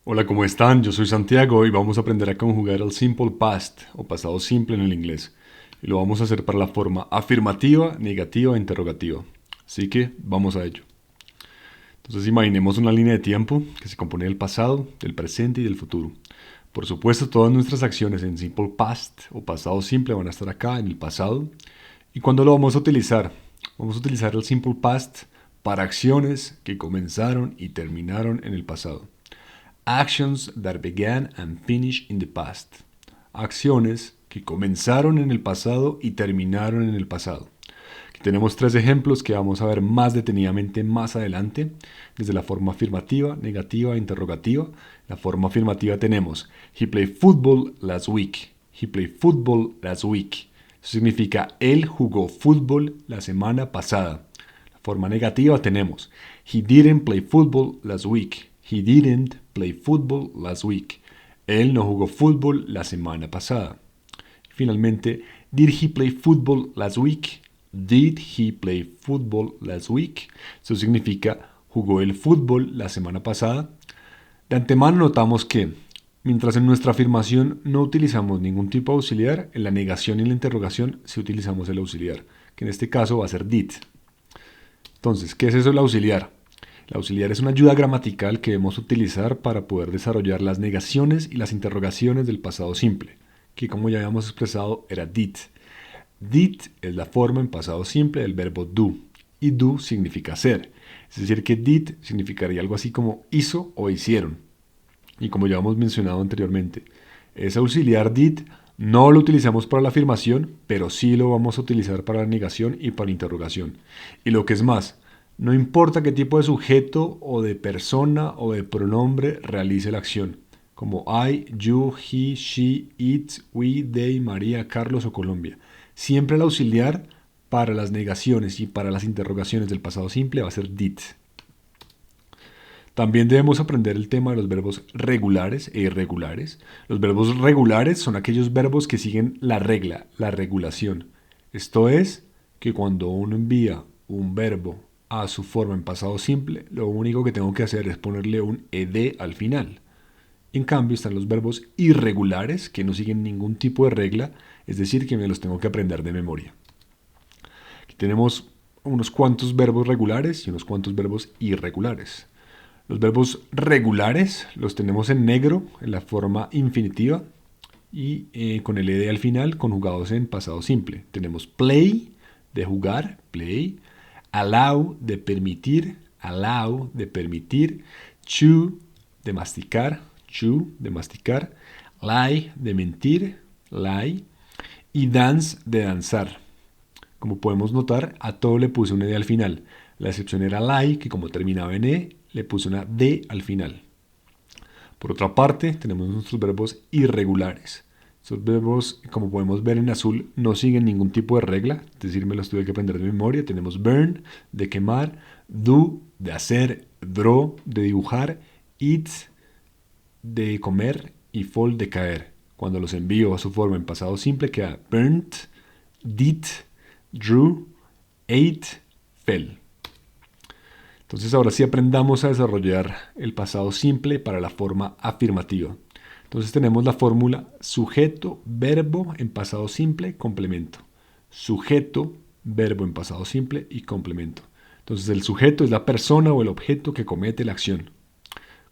Hola, ¿cómo están? Yo soy Santiago y vamos a aprender a conjugar el simple past o pasado simple en el inglés. Y lo vamos a hacer para la forma afirmativa, negativa e interrogativa. Así que vamos a ello. Entonces imaginemos una línea de tiempo que se compone del pasado, del presente y del futuro. Por supuesto, todas nuestras acciones en simple past o pasado simple van a estar acá en el pasado. ¿Y cuándo lo vamos a utilizar? Vamos a utilizar el simple past para acciones que comenzaron y terminaron en el pasado. Actions that began and finished in the past. Acciones que comenzaron en el pasado y terminaron en el pasado. Aquí tenemos tres ejemplos que vamos a ver más detenidamente más adelante, desde la forma afirmativa, negativa e interrogativa. La forma afirmativa tenemos He played football last week. He played football last week. Eso significa él jugó fútbol la semana pasada. La forma negativa tenemos He didn't play football last week. He didn't play football last week. Él no jugó fútbol la semana pasada. Finalmente, did he play football last week? Did he play football last week? Eso significa, ¿jugó el fútbol la semana pasada? De antemano notamos que, mientras en nuestra afirmación no utilizamos ningún tipo de auxiliar, en la negación y en la interrogación sí utilizamos el auxiliar, que en este caso va a ser did. Entonces, ¿qué es eso el auxiliar? El auxiliar es una ayuda gramatical que debemos utilizar para poder desarrollar las negaciones y las interrogaciones del pasado simple, que como ya habíamos expresado era did. Did es la forma en pasado simple del verbo do, y do significa hacer. Es decir, que did significaría algo así como hizo o hicieron. Y como ya hemos mencionado anteriormente, ese auxiliar did no lo utilizamos para la afirmación, pero sí lo vamos a utilizar para la negación y para la interrogación. Y lo que es más, no importa qué tipo de sujeto o de persona o de pronombre realice la acción, como I, you, he, she, it, we, they, María, Carlos o Colombia. Siempre el auxiliar para las negaciones y para las interrogaciones del pasado simple va a ser did. También debemos aprender el tema de los verbos regulares e irregulares. Los verbos regulares son aquellos verbos que siguen la regla, la regulación. Esto es que cuando uno envía un verbo a su forma en pasado simple, lo único que tengo que hacer es ponerle un ed al final. En cambio están los verbos irregulares que no siguen ningún tipo de regla, es decir, que me los tengo que aprender de memoria. Aquí tenemos unos cuantos verbos regulares y unos cuantos verbos irregulares. Los verbos regulares los tenemos en negro en la forma infinitiva y con el ed al final conjugados en pasado simple. Tenemos play, de jugar, play, allow, de permitir, chew, de masticar, chew, de masticar, lie, de mentir, lie, y dance, de danzar. Como podemos notar, a todo le puse un ed al final. La excepción era lie, que como terminaba en e, le puse una d al final. Por otra parte, tenemos nuestros verbos irregulares. Estos verbos, como podemos ver en azul, no siguen ningún tipo de regla, es decir, me los tuve que aprender de memoria. Tenemos burn, de quemar, do, de hacer, draw, de dibujar, eat, de comer y fall, de caer. Cuando los envío a su forma en pasado simple queda burnt, did, drew, ate, fell. Entonces ahora sí aprendamos a desarrollar el pasado simple para la forma afirmativa. Entonces tenemos la fórmula sujeto, verbo en pasado simple, complemento. Sujeto, verbo en pasado simple y complemento. Entonces el sujeto es la persona o el objeto que comete la acción.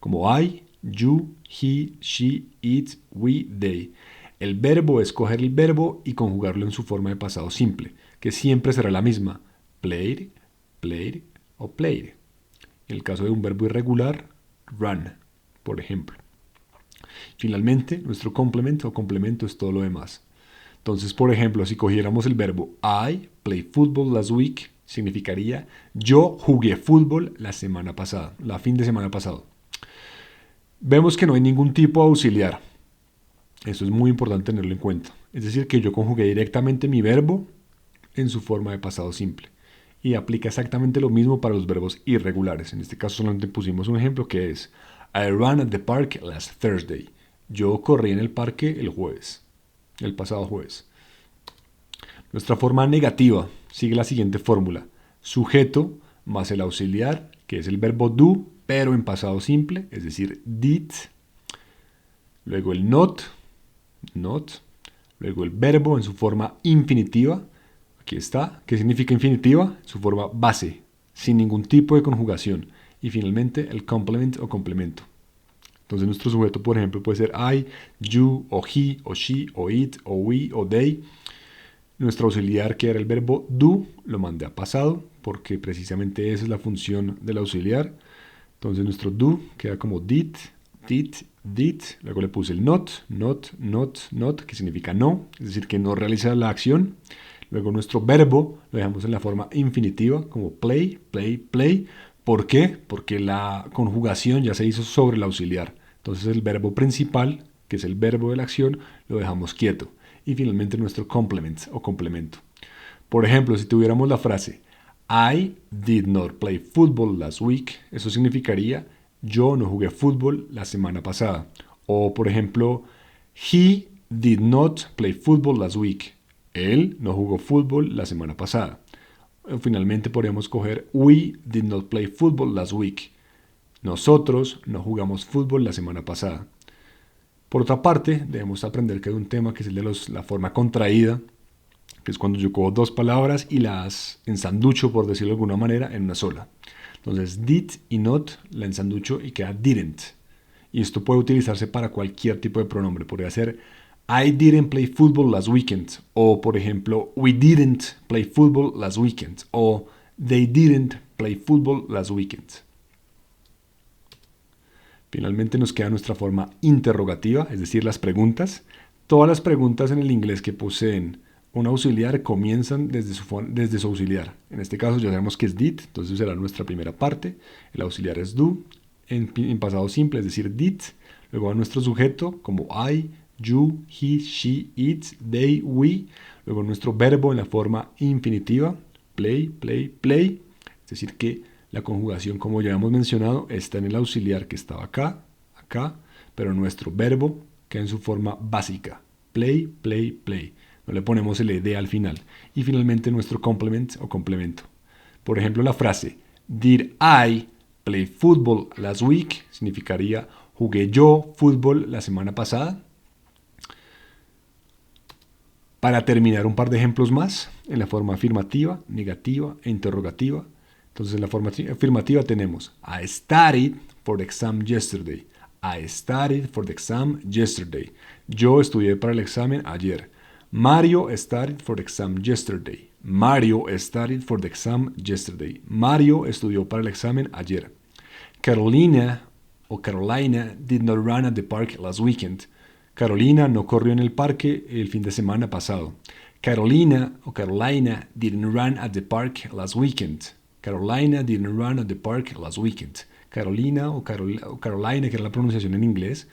Como I, you, he, she, it, we, they. El verbo es coger el verbo y conjugarlo en su forma de pasado simple, que siempre será la misma. Played, played o played. En el caso de un verbo irregular, run, por ejemplo. Finalmente, nuestro complemento o complemento es todo lo demás. Entonces, por ejemplo, si cogiéramos el verbo I played football last week, significaría yo jugué fútbol la semana pasada, la fin de semana pasado. Vemos que no hay ningún tipo de auxiliar. Eso es muy importante tenerlo en cuenta. Es decir, que yo conjugué directamente mi verbo en su forma de pasado simple. Y aplica exactamente lo mismo para los verbos irregulares. En este caso solamente pusimos un ejemplo que es I ran at the park last Thursday. Yo corrí en el parque el pasado jueves. Nuestra forma negativa sigue la siguiente fórmula. Sujeto más el auxiliar, que es el verbo do, pero en pasado simple, es decir, did, luego el not, luego el verbo en su forma infinitiva, aquí está, ¿qué significa infinitiva? Su forma base, sin ningún tipo de conjugación, y finalmente el complement o complemento. Entonces nuestro sujeto, por ejemplo, puede ser I, you, o he, o she, o it, o we, o they. Nuestro auxiliar, que era el verbo do, lo mandé a pasado, porque precisamente esa es la función del auxiliar. Entonces nuestro do queda como did, did. Luego le puse el not, que significa no, es decir, que no realiza la acción. Luego nuestro verbo lo dejamos en la forma infinitiva, como play. ¿Por qué? Porque la conjugación ya se hizo sobre el auxiliar. Entonces el verbo principal, que es el verbo de la acción, lo dejamos quieto. Y finalmente nuestro complement o complemento. Por ejemplo, si tuviéramos la frase I did not play football last week, eso significaría yo no jugué fútbol la semana pasada. O por ejemplo, he did not play football last week. Él no jugó fútbol la semana pasada. Finalmente podríamos coger we did not play football last week. Nosotros no jugamos fútbol la semana pasada. Por otra parte, debemos aprender que hay un tema que es el de la forma contraída, que es cuando yo cojo dos palabras y las ensanducho, por decirlo de alguna manera, en una sola. Entonces, did y not la ensanducho y queda didn't. Y esto puede utilizarse para cualquier tipo de pronombre. Podría ser I didn't play football last weekend. O, por ejemplo, we didn't play football last weekend. O they didn't play football last weekend. Finalmente nos queda nuestra forma interrogativa, es decir, las preguntas. Todas las preguntas en el inglés que poseen un auxiliar comienzan desde su auxiliar. En este caso ya sabemos que es did, entonces será nuestra primera parte. El auxiliar es do, en pasado simple, es decir, did. Luego va nuestro sujeto como I, you, he, she, it, they, we. Luego nuestro verbo en la forma infinitiva, play. Es decir, que la conjugación, como ya hemos mencionado, está en el auxiliar que estaba acá, pero nuestro verbo queda en su forma básica, play. No le ponemos el ed al final. Y finalmente nuestro complement o complemento. Por ejemplo, la frase Did I play football last week? Significaría ¿jugué yo fútbol la semana pasada? Para terminar, un par de ejemplos más en la forma afirmativa, negativa e interrogativa. Entonces, en la forma afirmativa tenemos I studied for the exam yesterday. I studied for the exam yesterday. Yo estudié para el examen ayer. Mario studied for the exam yesterday. Mario studied for the exam yesterday. Mario estudió para el examen ayer. Carolina did not run at the park last weekend. Carolina no corrió en el parque el fin de semana pasado. Carolina didn't run at the park last weekend. Carolina didn't run at the park last weekend. Carolina o Carolina, que era la pronunciación en inglés,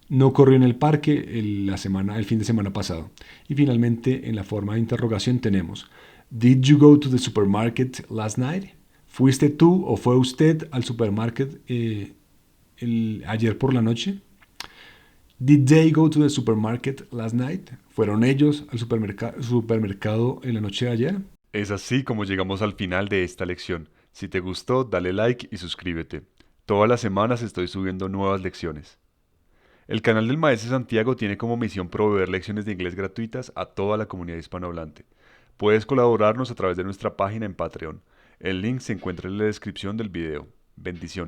no corrió en el parque el fin de semana pasado. Y finalmente, en la forma de interrogación tenemos Did you go to the supermarket last night? ¿Fuiste tú o fue usted al supermarket ayer por la noche? Did they go to the supermarket last night? ¿Fueron ellos al supermercado en la noche de ayer? Es así como llegamos al final de esta lección. Si te gustó, dale like y suscríbete. Todas las semanas estoy subiendo nuevas lecciones. El canal del Maestro Santiago tiene como misión proveer lecciones de inglés gratuitas a toda la comunidad hispanohablante. Puedes colaborarnos a través de nuestra página en Patreon. El link se encuentra en la descripción del video. Bendiciones.